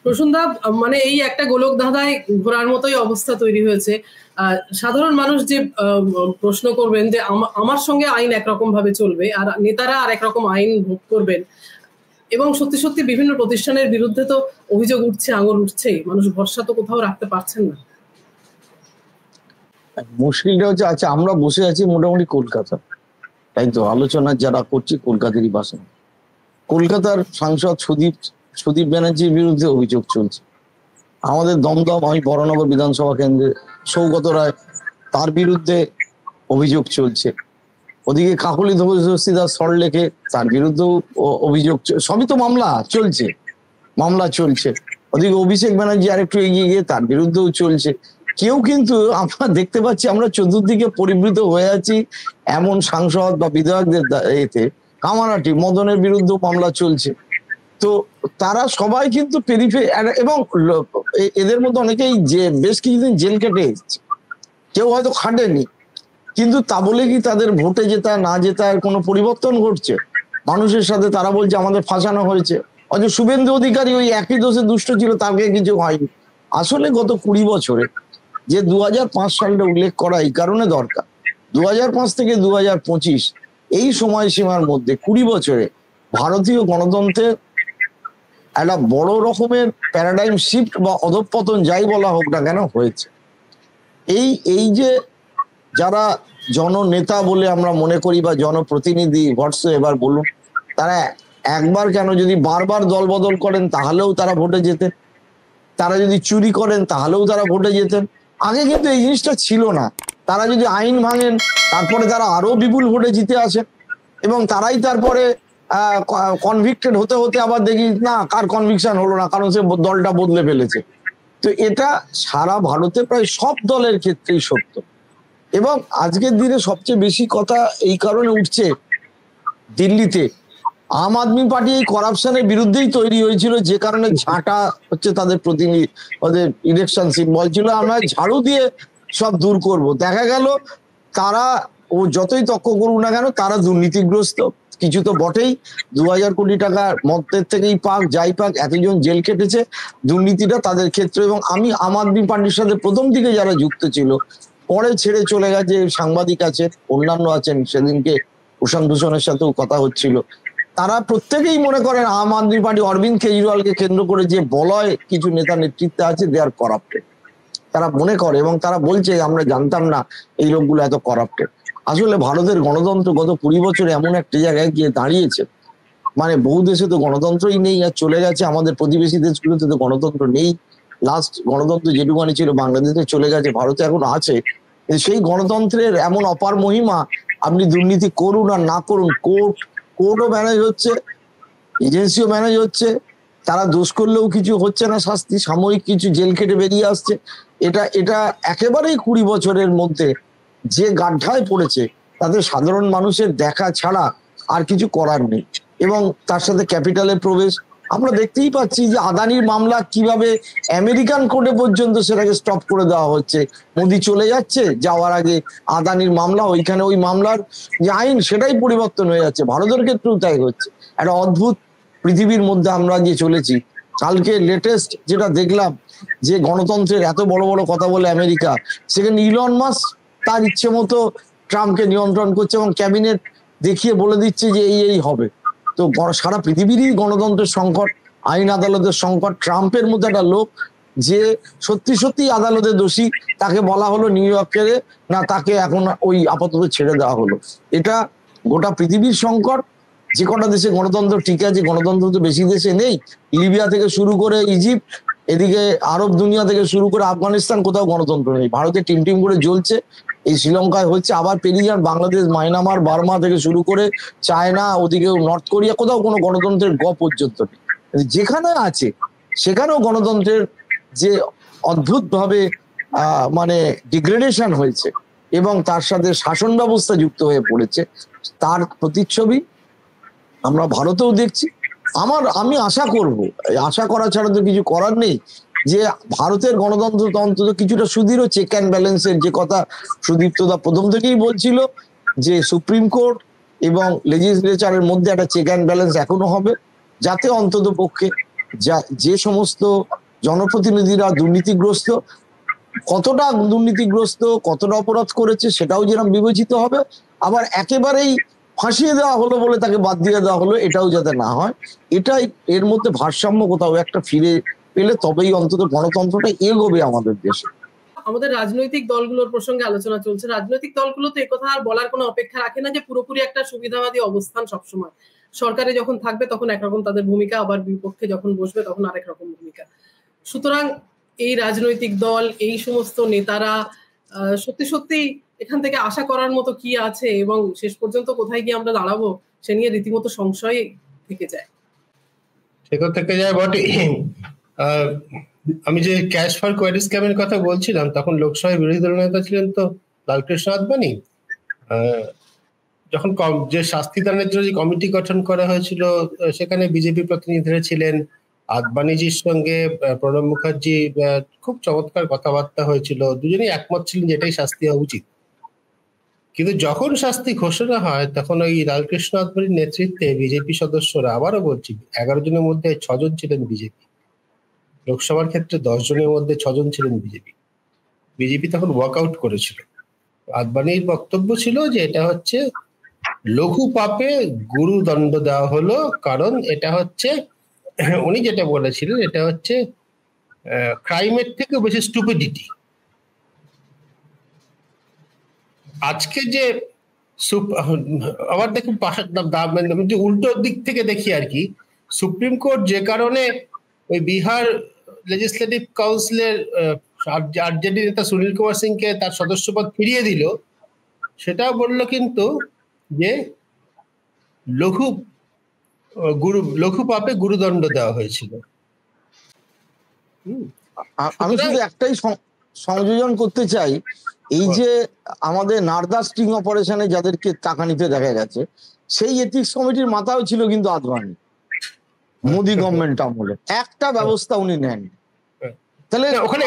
প্রসূনদা, মানে এই একটা গোলক ধাঁধায় ঘোরার মতোই অবস্থা তৈরি হয়েছে। সাধারণ মানুষ যে প্রশ্ন করবেন যে আমার সঙ্গে আইন একরকম ভাবে চলবে আর নেতারা আর একরকম আইন ভোগ করবেন, এবং সত্যি সত্যি বিভিন্ন প্রতিষ্ঠানের বিরুদ্ধে তো অভিযোগ উঠছে, আঙুল উঠছেই, মানুষ ভরসা তো কোথাও রাখতে পারছেন না। মুশকিলটা হচ্ছে, আচ্ছা আমরা বসে আছি মোটামুটি কলকাতা, তাই তো আলোচনা যারা করছি কলকাতারই বাসিন্দা। কলকাতার সাংসদ সুদীপ ব্যানার্জির বিরুদ্ধে অভিযোগ চলছে। আমাদের দমদম, আমি বরানগর বিধানসভা কেন্দ্রে সৌগত রায়, তার বিরুদ্ধে অভিযোগ চলছে। ওদিকে কাকলি ধবসিদাস সল্টলেকে, তার বিরুদ্ধেও অভিযোগ, সবই তো মামলা চলছে। ওদিকে অভিষেক ব্যানার্জি আরেকটু এগিয়ে গিয়ে তার বিরুদ্ধেও চলছে। কেউ কিন্তু আমরা দেখতে পাচ্ছি, আমরা চতুর্দিকে পরিবৃত হয়ে আছি এমন সাংসদ বা বিধায়কদের এতে কামারাটি মদনের বিরুদ্ধে মামলা চলছে। তো তারা সবাই কিন্তু এবং এদের মধ্যে অনেকেই যে বেশ কিছুদিন জেল কেটে এসেছে, কেউ হয়তো খাটেনি, কিন্তু তা বলে কি তাদের ভোটে জেতা না জেতার কোনো পরিবর্তন ঘটছে? মানুষের সাথে তারা বলছে আমাদের ফাঁসানো হয়েছে, অথচ শুভেন্দু অধিকারী ওই একই দোষে দুষ্ট ছিল, তাকে কিছু হয়নি। আসলে গত 20 বছরে যে 2005 সালটা উল্লেখ করা এই কারণে দরকার, 2005 থেকে 2025 এই সময়সীমার মধ্যে 20 বছরে ভারতীয় গণতন্ত্রের একটা বড় রকমের প্যারাডাইম শিফট বা অধঃপতন যাই বলা হোক না কেন হয়েছে। এই যে যারা জননেতা বলে আমরা মনে করি বা জনপ্রতিনিধি এবার বলুন, তারা একবার কেন যদি বারবার দল বদল করেন তাহলেও তারা ভোটে যেতেন, তারা যদি চুরি করেন তাহলেও তারা ভোটে যেতেন। আগে কিন্তু এই জিনিসটা ছিল না। তারা যদি আইন ভাঙেন তারপরে তারা আরো বিপুল ভোটে জিতে আসেন, এবং তারাই তারপরে কনভিক্টেড হতে হতে আবার দেখি না কার কনভিকশন হলো না, কারণ সে দলটা বদলে ফেলেছে। তো এটা সারা ভারতে প্রায় সব দলের ক্ষেত্রেই সত্য। এবং আজকের দিনে সবচেয়ে বেশি কথা এই কারণে উঠছে, দিল্লিতে আম আদমি পার্টি এই করাপশনের বিরুদ্ধেই তৈরি হয়েছিল, যে কারণে ঝাঁটা হচ্ছে তাদের প্রতিনিধি, ওদের ইলেকশন সিম্বল ছিল আমরা ঝাড়ু দিয়ে সব দূর করব। দেখা গেল তারা যতই তক্ক করুক না কেন তারা দুর্নীতিগ্রস্ত, কিছু তো বটেই। 2000 কোটি টাকা মদের থেকেই পাক যাই পাক, এতজন জেল কেটেছে, দুর্নীতিটা তাদের ক্ষেত্রে। এবং আমি আম আদমি পার্টির সাথে প্রথম দিকে যারা যুক্ত ছিল, পরে ছেড়ে চলে গেছে, সাংবাদিক আছেন, অন্যান্য আছেন, সেদিনকে প্রশান্ত ভূষণের সাথেও কথা হচ্ছিল, তারা প্রত্যেকেই মনে করেন আম আদমি পার্টি অরবিন্দ কেজরিওয়ালকে কেন্দ্র করে যে বলয় কিছু নেতা নেতৃত্বে আছে, দে আর করাপ্টেড, তারা মনে করে। এবং তারা বলছে আমরা জানতাম না এই লোকগুলো এত করাপ্টেড। আসলে ভারতের গণতন্ত্র গত 20 বছরে এমন একটা জায়গায় গিয়ে দাঁড়িয়েছে, মানে বহু দেশে তো গণতন্ত্রই নেই, আর চলে গেছে আমাদের প্রতিবেশী দেশগুলোতে তো গণতন্ত্র নেই। লাস্ট গণতন্ত্র যেটুকুনি ছিল বাংলাদেশে চলে গেছে, ভারতে এখন আছে। সেই গণতন্ত্রের এমন অপার মহিমা, আপনি দুর্নীতি করুন আর না করুন, কোর্টও ম্যানেজ হচ্ছে, এজেন্সিও ম্যানেজ হচ্ছে, তারা দোষ করলেও কিছু হচ্ছে না শাস্তি, সাময়িক কিছু জেল খেটে বেরিয়ে আসছে। এটা একেবারেই 20 বছরের মধ্যে যে গাড্ডায় পড়েছে, তাদের সাধারণ মানুষের দেখা ছাড়া আর কিছু করার নেই। এবং তার সাথে ক্যাপিটালের প্রবেশ, আমরা দেখতেই পাচ্ছি যে আদানির মামলা কিভাবে আমেরিকান কোর্টে পর্যন্ত সেটাকে স্টপ করে দেওয়া হচ্ছে। মোদি চলে যাচ্ছে, যাওয়ার আগে আদানির মামলা, ওইখানে ওই মামলার যে আইন সেটাই পরিবর্তন হয়ে যাচ্ছে। ভারতের ক্ষেত্রেও তাই হচ্ছে। একটা অদ্ভুত পৃথিবীর মধ্যে আমরা যে চলেছি। কালকে লেটেস্ট যেটা দেখলাম, যে গণতন্ত্রের এত বড় বড় কথা বলে আমেরিকা, সেখানে ইলন মাস্ক তার ইচ্ছে মতো ট্রাম্পকে নিয়ন্ত্রণ করছে এবং ক্যাবিনেট দেখিয়ে বলে দিচ্ছে যে এই হবে। তো সারা পৃথিবীরই গণতন্ত্রের সংকট, আইন আদালতের সংকট। ট্রাম্পের মতো একটা লোক যে সত্যি আদালতে দোষী, তাকে বলা হলো নিউ ইয়র্কের, না তাকে এখন ওই আপাতত ছেড়ে দেওয়া হলো। এটা গোটা পৃথিবীর সংকট। যে কটা দেশে গণতন্ত্র ঠিক আছে, গণতন্ত্র তো বেশি দেশে নেই। লিবিয়া থেকে শুরু করে ইজিপ্ট, এদিকে আরব দুনিয়া থেকে শুরু করে আফগানিস্তান, কোথাও গণতন্ত্র নেই। ভারতে টিম করে জ্বলছে, এই শ্রীলঙ্কায় হচ্ছে, আবার পেরিয়ে যান বাংলাদেশ, মায়ানমার, বার্মা থেকে শুরু করে চায়না, ওদিকে নর্থ কোরিয়া, কোথাও কোনো গণতন্ত্রের পর্যন্ত নেই। যেখানে আছে সেখানেও গণতন্ত্রের যে অদ্ভুত ভাবে মানে ডিগ্রেডেশন হয়েছে এবং তার সাথে শাসন ব্যবস্থা যুক্ত হয়ে পড়েছে, তার প্রতিচ্ছবি আমরা ভারতেও দেখছি। আমি আশা করব, আশা করা ছাড়া তো কিছু করার নেই, যে ভারতের গণতন্ত্র অন্তত কিছুটা সুদৃঢ় চেক অ্যান্ড ব্যালেন্সের যে কথা সুদীপ্তদা প্রথম থেকেই বলছিল, যে সুপ্রিম কোর্ট এবং লেজিসলেচারের মধ্যে একটা চেক অ্যান্ড ব্যালেন্স এখনো হবে, যাতে অন্তত পক্ষে যে সমস্ত জনপ্রতিনিধিরা দুর্নীতিগ্রস্ত, কতটা দুর্নীতিগ্রস্ত, কতটা অপরাধ করেছে সেটাও যেরকম বিবেচিত হবে, আবার একেবারেই ফাঁসিয়ে দেওয়া হলো বলে তাকে বাদ দিয়ে দেওয়া হলো এটাও যাতে না হয়। এটাই এর মধ্যে ভারসাম্য কোথাও একটা ফিরে পেলে তবেই অন্তত গণতন্ত্রটা এগোবে আমাদের দেশে। আমাদের রাজনৈতিক দলগুলোর প্রসঙ্গে আলোচনা চলছে। রাজনৈতিক দলগুলো তো একথা আর বলার কোনো অপেক্ষা রাখে না যে পুরোপুরি একটা সুবিধাবাদী অবস্থান সবসময়। সরকারে যখন থাকবে তখন একরকম তাদের ভূমিকা, আবার বিপক্ষে যখন বসবে তখন আরেক রকম ভূমিকা। সুতরাং এই রাজনৈতিক দল, এই সমস্ত নেতারা সত্যি সত্যি এখান থেকে আশা করার মতো কি আছে এবং শেষ পর্যন্ত কোথায় গিয়ে আমরা দাঁড়াবো সে নিয়ে রীতিমতো সংশয় থেকে যায়। সেটা থেকে যায় বটে। আমি যে ক্যাশ ফর কোয়ারি স্ক্যামের কথা বলছিলাম, তখন লোকসভায় বিরোধী দল নেতা ছিলেন তো লালকৃষ্ণ আদবানি। যখন যে শাস্তি দানের জন্য যে কমিটি গঠন করা হয়েছিল সেখানে বিজেপি প্রতিনিধিরা ছিলেন। আদবানিজির সঙ্গে প্রণব মুখার্জি খুব চমৎকার কথাবার্তা হয়েছিল, দুজনেই একমত ছিলেন যে এটাই শাস্তি হওয়া উচিত। কিন্তু যখন শাস্তি ঘোষণা হয় তখন ওই লালকৃষ্ণ আদবানির নেতৃত্বে বিজেপি সদস্যরা, আবারও বলছি 11 জনের মধ্যে 6 জন ছিলেন বিজেপি, লোকসভার ক্ষেত্রে 10 জনের মধ্যে 6 জন ছিলেন বিজেপি তখন ওয়াকআউট করেছিল। আদবানির বক্তব্য ছিল যে এটা হচ্ছে লঘু পাপে গুরু দণ্ড দেওয়া হলো, কারণ এটা হচ্ছে, উনি যেটা বলেছিলেন এটা হচ্ছে ক্রাইমের থেকে বেশি স্টুপিডিটি। আজকে যে আবার দেখুন উল্টো দিক থেকে দেখি আর কি, সুপ্রিম কোর্ট যে কারণে ওই বিহার লেজিসলেটিভ কাউন্সিলের আরজেডি নেতা সুনীল কুমার সিংকে তার সদস্যপদ ফিরিয়ে দিল, সেটা বললো কিন্তু যে লঘু পাপে গুরুদণ্ড দেওয়া হয়েছিল। আমি শুধু একটাই সংযোজন করতে চাই, এই যে আমাদের নারদা স্টিং অপারেশনে যাদেরকে টাকা নিতে দেখা গেছে, সেই এথিক্স কমিটির মাথাও ছিল কিন্তু আদবানি। মোদি গভর্নমেন্ট আমলে একটা ব্যবস্থা উনি নেন। তাহলে ওখানে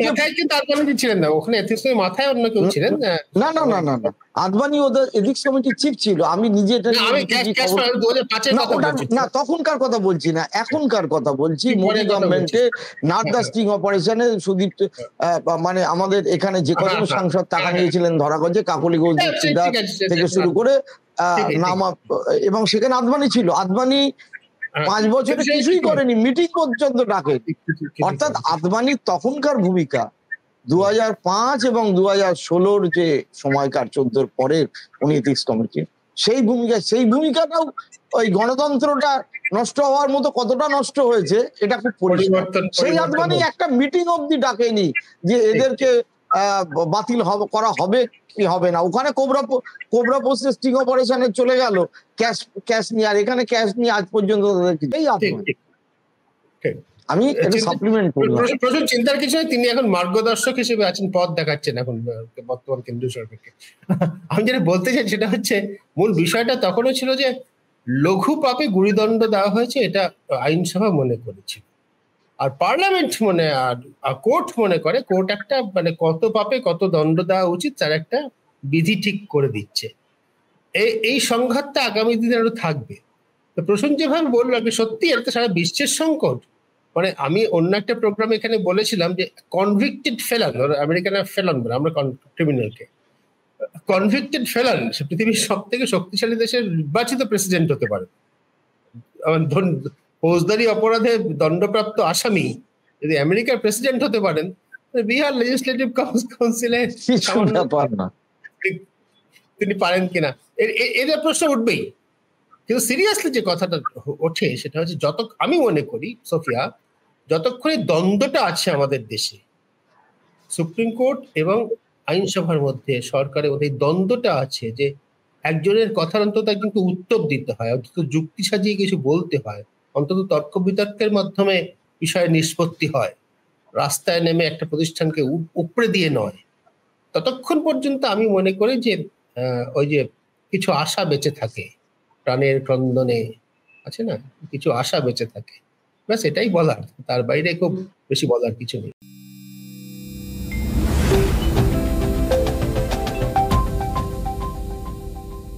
মাথায় কিন্তু আদবানি ছিলেন না, ওখানে এথিক্স কমিটির মাথায় অন্য কেউ ছিলেন। না না না না না, আদবানি ওদের এথিক্স কমিটির চিফ ছিল। আমি নিজে না তখনকার কথা বলছি না, এখনকার কথা বলছি। মোদি গভর্নমেন্টে নারদা স্টিং অপারেশনে সুদীপ মানে আমাদের এখানে যে কজন সাংসদ টাকা নিয়েছিলেন ধরাগঞ্জে, কাকলি ঘোষ থেকে শুরু করে নামা, এবং সেখানে আদবানি ছিল। আদবানি 5 বছরে কিছুই করেনি, মিটিং পর্যন্ত ডাকেনি। অর্থাৎ আদবানির তখনকার ভূমিকা 2005 এবং 2016 যে সময়কার 14 পরের উনি এথিক্স কমিটি, সেই ভূমিকাটাও ওই গণতন্ত্রটা নষ্ট হওয়ার মতো কতটা নষ্ট হয়েছে এটা খুব পরিষ্কার। সেই আদবানি একটা মিটিং অবধি ডাকেনি যে এদেরকে বাতিল করা হবে কি হবে না। ওখানে কোবরা পোস্টে স্টিং অপারেশনে চলে গেল ক্যাশ নিয়ে, আর এখানে ক্যাশ নিয়ে আজ পর্যন্ত আমি এটা সাপ্লিমেন্ট করলাম। প্রচুর চিন্তার কিছু, তিনি এখন মার্গদর্শক হিসেবে আছেন, পথ দেখাচ্ছেন এখন বর্তমান কেন্দ্রীয় সরকারকে। আমি যেটা বলতে চাই সেটা হচ্ছে, মূল বিষয়টা তখনও ছিল যে লঘু পাপে গুরুদণ্ড দেওয়া হয়েছে, এটা আইনসভা মনে করেছিল, আর পার্লামেন্ট আর কোর্ট মনে করে, কোর্ট একটা মানে কত পাপে কত দণ্ড দেওয়া উচিত তার একটা বিধি ঠিক করে দিচ্ছে। এই সংঘাতটা আগামী দিনে আরো থাকবে। তো প্রসঙ্গ যেভাবে বললো আর কি, সত্যি একটা সারা বিশ্বের সংকট। মানে আমি অন্য একটা প্রোগ্রামে এখানে বলেছিলাম যে কনভিক্টেড ফেলান, আমেরিকানের ফেলান বলে আমরা ক্রিমিনালকে, কনভিক্টেড ফেলান সে পৃথিবীর সব থেকে শক্তিশালী দেশের নির্বাচিত প্রেসিডেন্ট হতে পারে। ফৌজদারি অপরাধে দণ্ডপ্রাপ্ত আসামি যদি আমেরিকার প্রেসিডেন্ট হতে পারেন, বিহার লেজিসলেটিভ কাউন্সিলে তিনি পারেন কিনা এদের প্রশ্ন উঠবেই। কিন্তু সিরিয়াসলি যে কথাটা ওঠে সেটা হচ্ছে, আমি মনে করি সোফিয়া, যতক্ষণে দ্বন্দ্বটা আছে আমাদের দেশে সুপ্রিম কোর্ট এবং আইনসভার মধ্যে, সরকারের মধ্যে দ্বন্দ্বটা আছে, যে একজনের কথার অন্তত কিন্তু উত্তর দিতে হয়, অন্তত যুক্তি সাজিয়ে কিছু বলতে হয়, অন্তত তর্ক বিতর্কের মাধ্যমে বিষয়ের নিষ্পত্তি হয়, রাস্তায় নেমে একটা প্রতিষ্ঠানকে উপড়ে দিয়ে নয়, ততক্ষণ পর্যন্ত আমি মনে করি যে ওই যে কিছু আশা বেঁচে থাকে, প্রাণের ক্রন্দনে আছে না, কিছু আশা বেঁচে থাকে। ব্যাস এটাই বলার, তার বাইরে খুব বেশি বলার কিছু নেই।